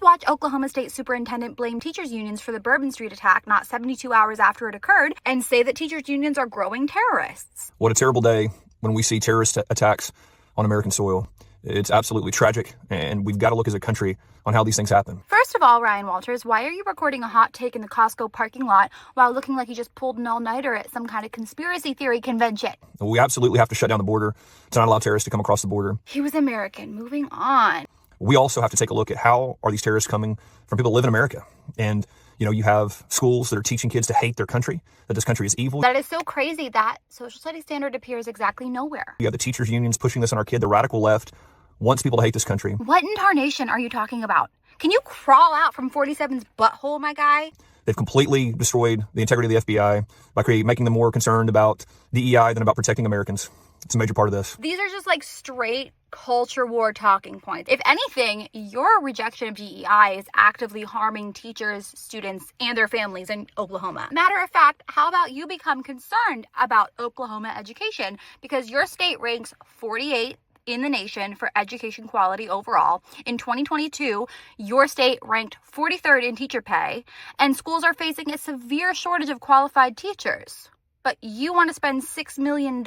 Let's watch Oklahoma State Superintendent blame teachers' unions for the Bourbon Street attack not 72 hours after it occurred and say that teachers' unions are growing terrorists. What a terrible day when we see terrorist attacks on American soil. It's absolutely tragic, and we've got to look as a country on how these things happen. First of all, Ryan Walters, why are you recording a hot take in the Costco parking lot while looking like you just pulled an all-nighter at some kind of conspiracy theory convention? We absolutely have to shut down the border to not allow terrorists to come across the border. He was American. Moving on. We also have to take a look at how are these terrorists coming from people that live in America. And, you have schools that are teaching kids to hate their country, that this country is evil. That is so crazy that social studies standard appears exactly nowhere. You have the teachers' unions pushing this on our kid. The radical left wants people to hate this country. What in tarnation are you talking about? Can you crawl out from 47's butthole, my guy? They've completely destroyed the integrity of the FBI by making them more concerned about DEI than about protecting Americans. It's a major part of this. These are just like straight culture war talking points. If anything, your rejection of DEI is actively harming teachers, students, and their families in Oklahoma. Matter of fact, how about you become concerned about Oklahoma education? Because your state ranks 48 in the nation for education quality overall. In 2022, your state ranked 43rd in teacher pay, and schools are facing a severe shortage of qualified teachers. But you want to spend $6 million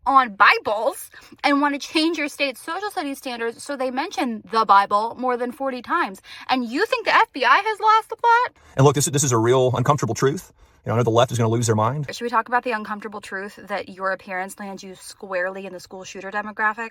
on Bibles and want to change your state's social studies standards so they mention the Bible more than 40 times. And you think the FBI has lost the plot? And look, this is a real uncomfortable truth. I know the left is going to lose their mind. Should we talk about the uncomfortable truth that your appearance lands you squarely in the school shooter demographic?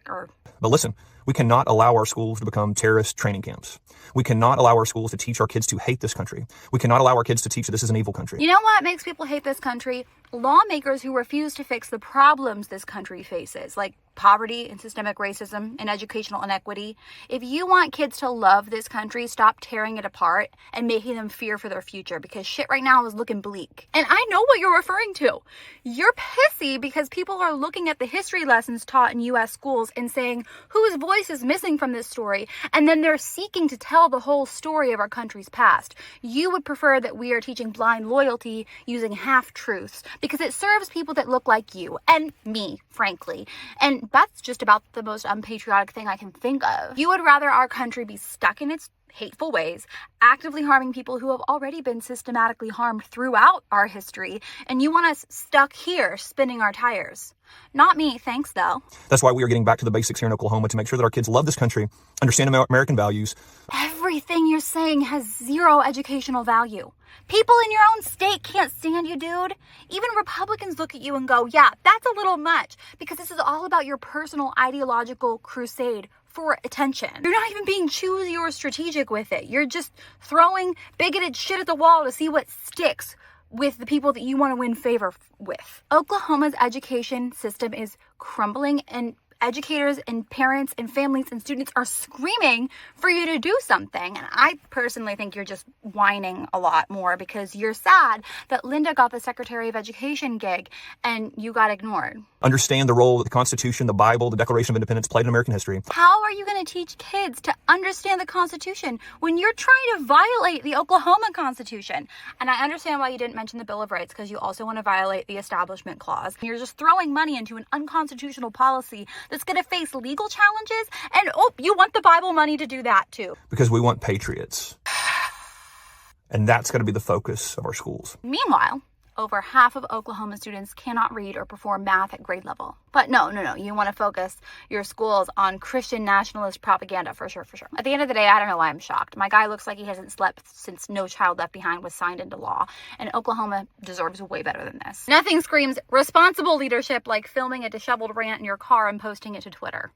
But listen, we cannot allow our schools to become terrorist training camps. We cannot allow our schools to teach our kids to hate this country. We cannot allow our kids to teach that this is an evil country. You know what makes people hate this country? Lawmakers who refuse to fix the problems this country faces, like poverty and systemic racism and educational inequity. If you want kids to love this country, stop tearing it apart and making them fear for their future, because shit right now is looking bleak. And I know what you're referring to. You're pissy because people are looking at the history lessons taught in U.S. schools and saying, whose voice is missing from this story? And then they're seeking to tell the whole story of our country's past. You would prefer that we are teaching blind loyalty using half-truths because it serves people that look like you and me, frankly. And that's just about the most unpatriotic thing I can think of. You would rather our country be stuck in its hateful ways, actively harming people who have already been systematically harmed throughout our history, and you want us stuck here spinning our tires. Not me, thanks though. That's why we are getting back to the basics here in Oklahoma to make sure that our kids love this country, understand American values. Everything you're saying has zero educational value. People in your own state can't stand you, dude. Even Republicans look at you and go, yeah, that's a little much, because this is all about your personal ideological crusade for attention. You're not even being choosy or strategic with it. You're just throwing bigoted shit at the wall to see what sticks with the people that you want to win favor with. Oklahoma's education system is crumbling, and educators and parents and families and students are screaming for you to do something. And I personally think you're just whining a lot more because you're sad that Linda got the Secretary of Education gig and you got ignored. Understand the role that the Constitution, the Bible, the Declaration of Independence played in American history. How are you going to teach kids to understand the Constitution when you're trying to violate the Oklahoma Constitution? And I understand why you didn't mention the Bill of Rights, because you also want to violate the Establishment Clause. You're just throwing money into an unconstitutional policy that's going to face legal challenges, and you want the Bible money to do that too. Because we want patriots. And that's going to be the focus of our schools. Meanwhile, over half of Oklahoma students cannot read or perform math at grade level. But no. You want to focus your schools on Christian nationalist propaganda for sure. At the end of the day, I don't know why I'm shocked. My guy looks like he hasn't slept since No Child Left Behind was signed into law. And Oklahoma deserves way better than this. Nothing screams responsible leadership like filming a disheveled rant in your car and posting it to Twitter.